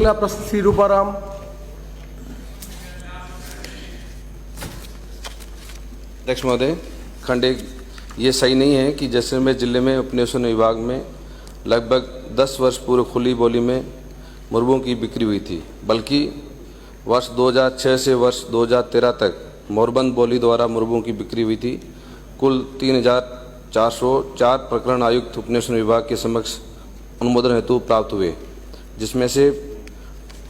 अगला प्रश्न श्री रूपाराम। अध्यक्ष महोदय, खंड एक, ये सही नहीं है कि जैसलमेर जिले में उपनिवेशन विभाग में लगभग 10 वर्ष पूर्व खुली बोली में मुर्गों की बिक्री हुई थी, बल्कि वर्ष 2006 से वर्ष 2013 तक मोरबंद बोली द्वारा मुर्गों की बिक्री हुई थी। कुल 3404 प्रकरण आयुक्त उपनिवेशन विभाग के समक्ष अनुमोदन हेतु प्राप्त हुए, जिसमें से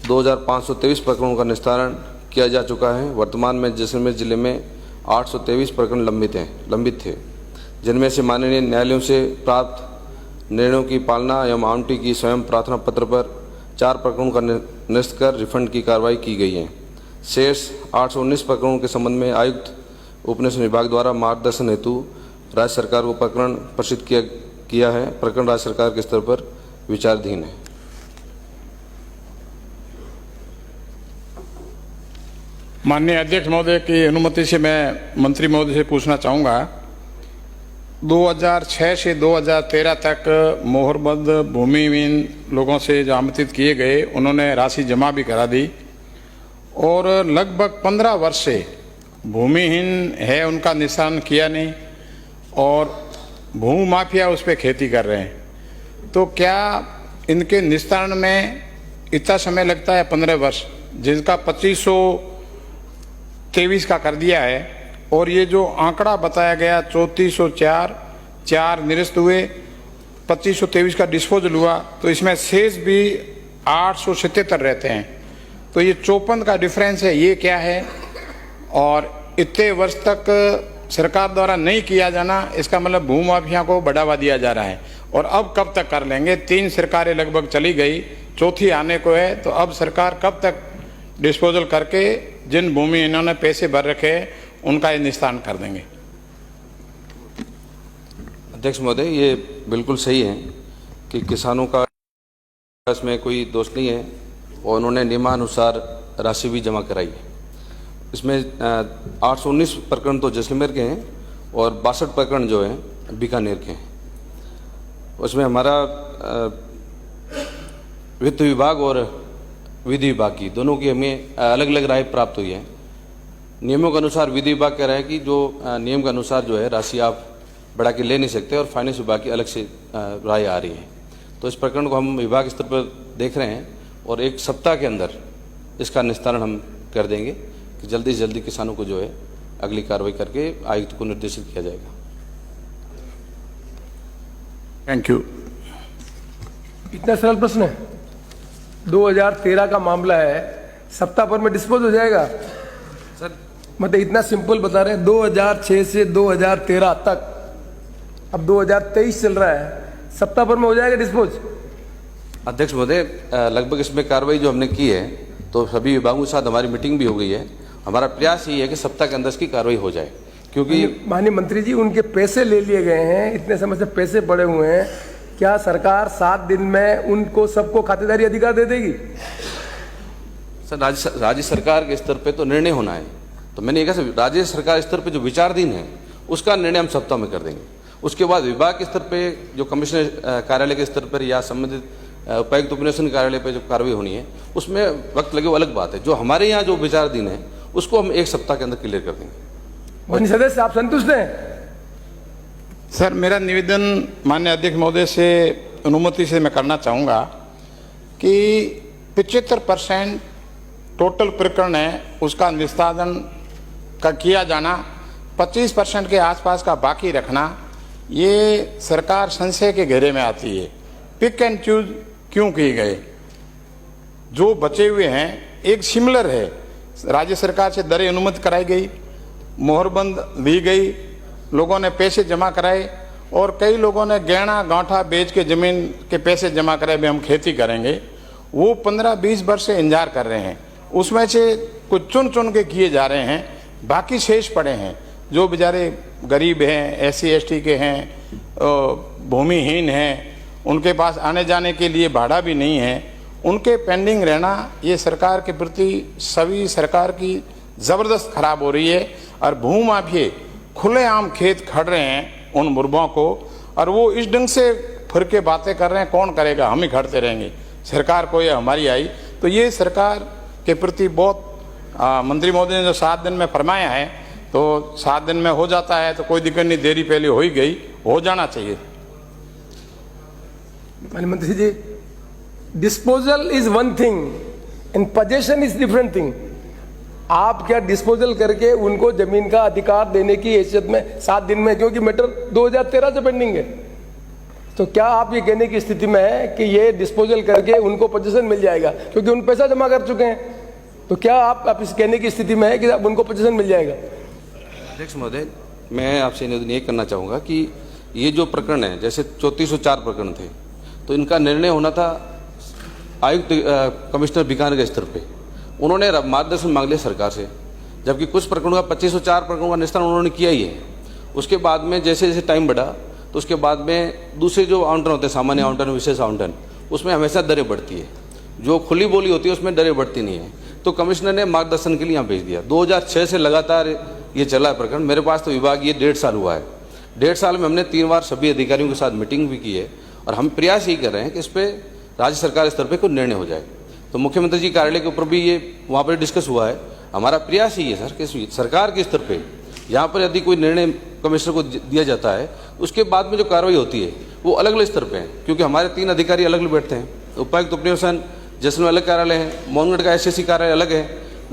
2523 प्रकरणों का निस्तारण किया जा चुका है। वर्तमान में जैसलमेर जिले में 823 प्रकरण लंबित थे, जिनमें से माननीय न्यायालयों से प्राप्त निर्णयों की पालना एवं आवंटी की स्वयं प्रार्थना पत्र पर 4 प्रकरणों का निरस्त कर रिफंड की कार्रवाई की गई है। शेष 819 प्रकरणों के संबंध में आयुक्त उपनिवेशन विभाग द्वारा मार्गदर्शन हेतु राज्य सरकार को प्रकरण प्रेषित किया है। प्रकरण राज्य सरकार के स्तर पर विचाराधीन है। माननीय अध्यक्ष महोदय की अनुमति से मैं मंत्री महोदय से पूछना चाहूँगा, 2006 से 2013 तक मोहरबंद भूमिहीन लोगों से जो आमंत्रित किए गए, उन्होंने राशि जमा भी करा दी और लगभग 15 वर्ष से भूमिहीन है, उनका निशान किया नहीं और भू माफिया उस पर खेती कर रहे हैं। तो क्या इनके निस्तारण में इतना समय लगता है 15 वर्ष, जिसका 2523 का कर दिया है, और ये जो आंकड़ा बताया गया 3404 निरस्त हुए, 2523 का डिस्पोजल हुआ, तो इसमें शेष भी 877 रहते हैं। तो ये 54 का डिफरेंस है, ये क्या है? और इतने वर्ष तक सरकार द्वारा नहीं किया जाना, इसका मतलब भूमाफिया को बढ़ावा दिया जा रहा है। और अब कब तक कर लेंगे? 3 सरकारें लगभग चली गई, चौथी आने को है, तो अब सरकार कब तक डिस्पोजल करके जिन भूमि इन्होंने पैसे भर रखे हैं उनका ये निस्तारण कर देंगे? अध्यक्ष महोदय, ये बिल्कुल सही है कि किसानों का इसमें कोई दोष नहीं है और उन्होंने नियमानुसार राशि भी जमा कराई है। इसमें 819 प्रकरण तो जैसलमेर के हैं और 62 प्रकरण जो हैं बीकानेर के हैं। उसमें हमारा वित्त विभाग और विधि विभाग की दोनों की हमें अलग अलग राय प्राप्त हुई है। नियमों के अनुसार विधि विभाग कह रहा है कि जो नियम के अनुसार जो है राशि आप बढ़ा के ले नहीं सकते, और फाइनेंस विभाग की अलग से राय आ रही है। तो इस प्रकरण को हम विभाग स्तर पर देख रहे हैं और 1 सप्ताह के अंदर इसका निस्तारण हम कर देंगे कि जल्दी से जल्दी किसानों को जो है अगली कार्रवाई करके आयुक्त को निर्देशित किया जाएगा। Thank you. इतना सरल प्रश्न है, 2013 का मामला है, सप्ताह भर में डिस्पोज हो जाएगा सर? मतलब इतना सिंपल बता रहे हैं। 2006 से 2013 तक, अब 2023 चल रहा है, सप्ताह भर में हो जाएगा डिस्पोज? अध्यक्ष महोदय, लगभग इसमें कार्रवाई जो हमने की है, तो सभी विभागों के साथ हमारी मीटिंग भी हो गई है। हमारा प्रयास यही है कि सप्ताह के अंदर इसकी कार्रवाई हो जाए, क्योंकि माननीय मंत्री जी, उनके पैसे ले लिए गए हैं, इतने समय से पैसे पड़े हुए हैं, क्या सरकार 7 दिन में उनको सबको खातेदारी अधिकार दे देगी? सर, राज्य सरकार के स्तर पे तो निर्णय होना है। तो मैंने ये कहा, राज्य सरकार स्तर पे जो विचाराधीन है उसका निर्णय हम सप्ताह में कर देंगे। उसके बाद विभाग के स्तर पे जो कमिश्नर कार्यालय के स्तर पर या संबंधित उपायुक्त उपनिवेशन कार्यालय पे जो कार्रवाई होनी है उसमें वक्त लगे, वो अलग बात है। जो हमारे यहाँ जो विचाराधीन है उसको हम 1 सप्ताह के अंदर क्लियर कर देंगे। सदस्य, आप संतुष्ट हैं? सर, मेरा निवेदन माननीय अध्यक्ष महोदय से अनुमति से मैं करना चाहूँगा कि 75% टोटल प्रकरण है उसका निस्तारण का किया जाना, 25% के आसपास का बाकी रखना, ये सरकार संशय के घेरे में आती है। पिक एंड चूज क्यों किए गए? जो बचे हुए हैं एक सिमिलर है, राज्य सरकार से दरें अनुमति कराई गई, मोहरबंद ली गई, लोगों ने पैसे जमा कराए और कई लोगों ने गहना गांठा बेच के ज़मीन के पैसे जमा कराए, भी हम खेती करेंगे। वो 15-20 वर्ष से इंतजार कर रहे हैं, उसमें से कुछ चुन चुन के किए जा रहे हैं, बाकी शेष पड़े हैं। जो बेचारे गरीब हैं, SC ST के हैं, भूमिहीन हैं, उनके पास आने जाने के लिए भाड़ा भी नहीं है, उनके पेंडिंग रहना, ये सरकार के प्रति सभी सरकार की ज़बरदस्त खराब हो रही है। और भूमाफिया खुलेआम खेत खड़ रहे हैं उन मुर्गों को, और वो इस ढंग से फिर के बातें कर रहे हैं, कौन करेगा? हम ही खड़ते रहेंगे। सरकार कोई हमारी आई तो ये सरकार के प्रति बहुत मंत्री महोदय ने जो 7 दिन में फरमाया है, तो 7 दिन में हो जाता है तो कोई दिक्कत नहीं, देरी पहले हो ही गई, हो जाना चाहिए। माननीय मंत्री ji, disposal is one thing and possession is different thing. आप क्या डिस्पोजल करके उनको जमीन का अधिकार देने की हैसियत में 7 दिन में, क्योंकि मैटर 2013 से पेंडिंग है, तो क्या आप ये कहने की स्थिति में है कि ये डिस्पोजल करके उनको पोजीशन मिल जाएगा, क्योंकि उन पैसा जमा कर चुके हैं, तो क्या आप इस कहने की स्थिति में है कि अब उनको पोजीशन मिल जाएगा? अध्यक्ष महोदय, मैं आपसे निवेदन ये करना चाहूँगा कि ये जो प्रकरण है, जैसे 3404 प्रकरण थे, तो इनका निर्णय होना था आयुक्त कमिश्नर बीकानेर के स्तर पे। उन्होंने मार्गदर्शन मांग लिया सरकार से, जबकि कुछ प्रकरणों का 2504 प्रकरणों का निस्तारण उन्होंने किया ही है। उसके बाद में जैसे जैसे टाइम बढ़ा, तो उसके बाद में दूसरे जो आवंटन होते हैं, सामान्य आवंटन, विशेष आवंटन, उसमें हमेशा दरें बढ़ती है। जो खुली बोली होती है उसमें दरें बढ़ती नहीं है। तो कमिश्नर ने मार्गदर्शन के लिए यहाँ भेज दिया। 2006 से लगातार ये चला है प्रकरण। मेरे पास तो विभाग ये 1.5 साल हुआ है। 1.5 साल में हमने 3 बार सभी अधिकारियों के साथ मीटिंग भी की है, और हम प्रयास यही कर रहे हैं कि इस पर राज्य सरकार स्तर पर कोई निर्णय हो जाए। तो मुख्यमंत्री जी कार्यालय के ऊपर भी ये वहाँ पर डिस्कस हुआ है। हमारा प्रयास यही है सर कि सरकार के स्तर पे यहाँ पर यदि कोई निर्णय कमिश्नर को दिया जाता है, उसके बाद में जो कार्रवाई होती है वो अलग अलग स्तर पे है, क्योंकि हमारे 3 अधिकारी अलग अलग बैठते हैं। उपायुक्त उपनिवेशन जैसलमेर अलग कार्यालय है, मोहनगढ़ का SSC कार्यालय अलग है,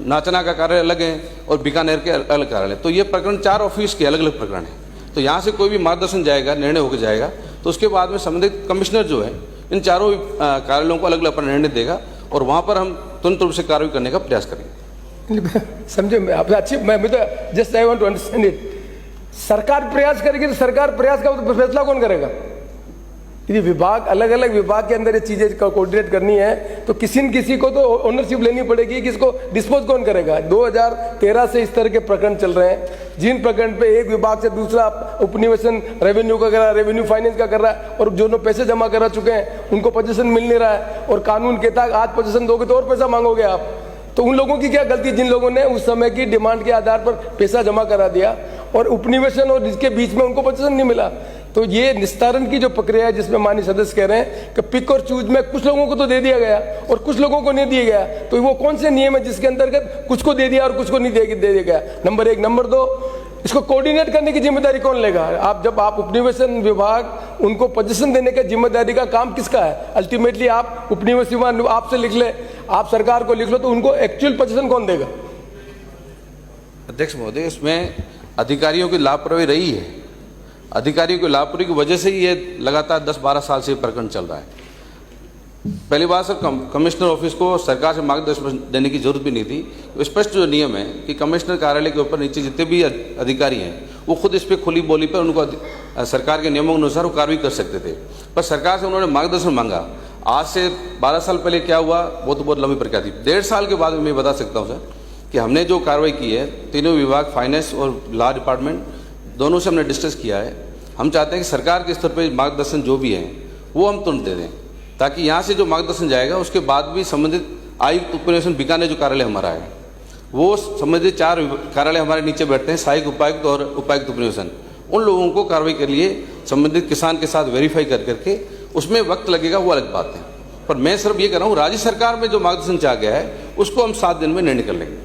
नाचना का कार्यालय अलग है, और बीकानेर के अलग कार्यालय। तो ये प्रकरण 4 ऑफिस के अलग अलग प्रकरण है। तो यहाँ से कोई भी मार्गदर्शन जाएगा, निर्णय होकर जाएगा, तो उसके बाद में संबंधित कमिश्नर जो है इन चारों कार्यालयों को अलग अलग अपना निर्णय देगा, और वहाँ पर हम तुरंत रूप से कार्रवाई करने का प्रयास करेंगे। समझे, मैं आपसे अच्छी, मैं तो just I want to understand it. सरकार प्रयास करेगी तो सरकार प्रयास का तो फैसला कौन करेगा? यदि विभाग अलग अलग विभाग के अंदर ये चीजें कोऑर्डिनेट करनी है, तो किसी न किसी को तो ओनरशिप लेनी पड़ेगी कि इसको डिस्पोज कौन करेगा। 2013 से इस तरह के प्रकरण चल रहे हैं, जिन प्रकरण पे एक विभाग से दूसरा उपनिवेशन रेवेन्यू का कर रहा है, रेवेन्यू फाइनेंस का कर रहा है, और जो लोग पैसे जमा करा चुके हैं उनको पोजीशन मिल नहीं रहा है, और कानून कहता है आज पोजीशन दोगे तो और पैसा मांगोगे आप। तो उन लोगों की क्या गलती, जिन लोगों ने उस समय की डिमांड के आधार पर पैसा जमा करा दिया और उपनिवेशन और इसके बीच में उनको पोजीशन नहीं मिला। तो ये निस्तारण की जो प्रक्रिया है, जिसमें माननीय सदस्य कह रहे हैं कि पिक और चूज में कुछ लोगों को तो दे दिया गया और कुछ लोगों को नहीं दिया गया, तो वो कौन से नियम है जिसके अंतर्गत कुछ को दे दिया और कुछ को नहीं दे दिया गया? नंबर 1। नंबर 2, इसको कोऑर्डिनेट करने की जिम्मेदारी कौन लेगा? आप उपनिवेशन विभाग उनको पोजीशन देने का जिम्मेदारी का काम किसका है? अल्टीमेटली आप उपनिवेशन विभाग आपसे लिख ले, आप सरकार को लिख लो, तो उनको एक्चुअल पोजीशन कौन देगा? अध्यक्ष महोदय, इसमें अधिकारियों की लापरवाही रही है। अधिकारियों की लापरवाही की वजह से ये लगातार 10-12 साल से प्रकरण चल रहा है। पहली बात सर, कमिश्नर ऑफिस को सरकार से मार्गदर्शन देने की जरूरत भी नहीं थी। स्पष्ट जो नियम है कि कमिश्नर कार्यालय के ऊपर नीचे जितने भी अधिकारी हैं वो खुद इस पर खुली बोली पर उनको सरकार के नियमों के अनुसार वो कार्रवाई कर सकते थे, पर सरकार से उन्होंने मार्गदर्शन मांगा। आज से 12 साल पहले क्या हुआ वो तो बहुत लंबी प्रक्रिया थी। 1.5 साल के बाद मैं बता सकता हूँ सर कि हमने जो कार्रवाई की है, तीनों विभाग, फाइनेंस और लॉ डिपार्टमेंट, दोनों से हमने डिस्कस किया है। हम चाहते हैं कि सरकार के स्तर पर मार्गदर्शन जो भी है वो हम तुरंत दे दें, ताकि यहाँ से जो मार्गदर्शन जाएगा उसके बाद भी संबंधित आयुक्त उपनिवेशन बीकानेर जो कार्यालय हमारा है, वो संबंधित 4 कार्यालय हमारे नीचे बैठते हैं, सहायक उपायुक्त और उपायुक्त उपनिवेशन। उन लोगों को कार्रवाई के लिए संबंधित किसान के साथ वेरीफाई कर करके उसमें वक्त लगेगा, वो अलग बात है। पर मैं सिर्फ ये कह रहा हूँ, राज्य सरकार में जो मार्गदर्शन चाह गया है उसको हम 7 दिन में निर्णय कर लेंगे।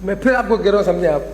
मैं फिर आपको कह रहा हूँ, समझे आप,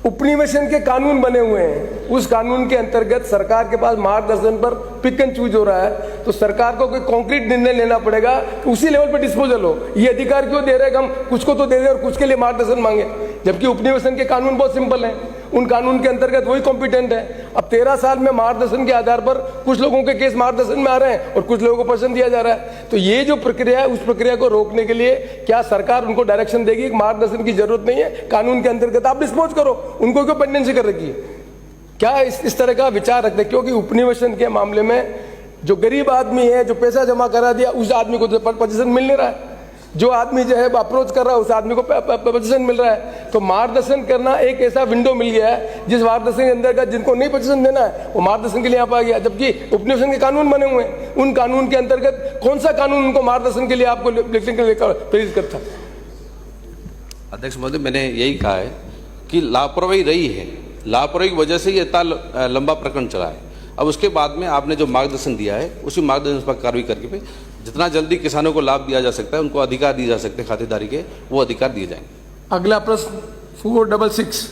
उपनिवेशन के कानून बने हुए हैं, उस कानून के अंतर्गत सरकार के पास मार्गदर्शन पर पिक एंड चूज हो रहा है, तो सरकार को कोई कॉन्क्रीट निर्णय लेना पड़ेगा कि उसी लेवल पर डिस्पोजल हो। ये अधिकार क्यों दे रहे हैं कि हम कुछ को तो दे दें और कुछ के लिए मार्गदर्शन मांगे, जबकि उपनिवेशन के कानून बहुत सिंपल हैं, उन कानून के अंतर्गत वही कॉम्पिटेंट है। अब 13 साल में मार्गदर्शन के आधार पर कुछ लोगों के केस मार्गदर्शन में आ रहे हैं और कुछ लोगों को पसंद दिया जा रहा है। तो ये जो प्रक्रिया है, उस प्रक्रिया को रोकने के लिए क्या सरकार उनको डायरेक्शन देगी कि मार्गदर्शन की जरूरत नहीं है, कानून के अंतर्गत आप डिस्पोज करो, उनको क्यों पेंडेंसी कर रखी है? क्या इस तरह का विचार रखते हैं? क्योंकि उपनिवेशन के मामले में जो गरीब आदमी है, जो पैसा जमा करा दिया, उस आदमी को पोजीशन मिल नहीं रहा है। जो आदमी जो है अप्रोच कर रहा है, उस आदमी को पोजीशन मिल रहा है। तो मार्गदर्शन करना एक ऐसा विंडो मिल गया है जिस मार्गदर्शन के अंदर का जिनको नहीं पोजीशन देना है वो मार्गदर्शन के लिए यहाँ आ गया, जबकि उपनिवेशन के कानून बने हुए हैं। उन कानून के अंतर्गत कौन सा कानून उनको मार्गदर्शन के लिए आपको लिखने के लिए प्रेरित करता? अध्यक्ष महोदय, मैंने यही कहा है कि लापरवाही रही है, लापरवाही की वजह से ये इतना लंबा प्रकरण चला है। अब उसके बाद में आपने जो मार्गदर्शन दिया है उसी मार्गदर्शन पर कार्रवाई करके जितना जल्दी किसानों को लाभ दिया जा सकता है, उनको अधिकार दिए जा सकते हैं खातेदारी के, वो अधिकार दिए जाएंगे। अगला प्रश्न 466।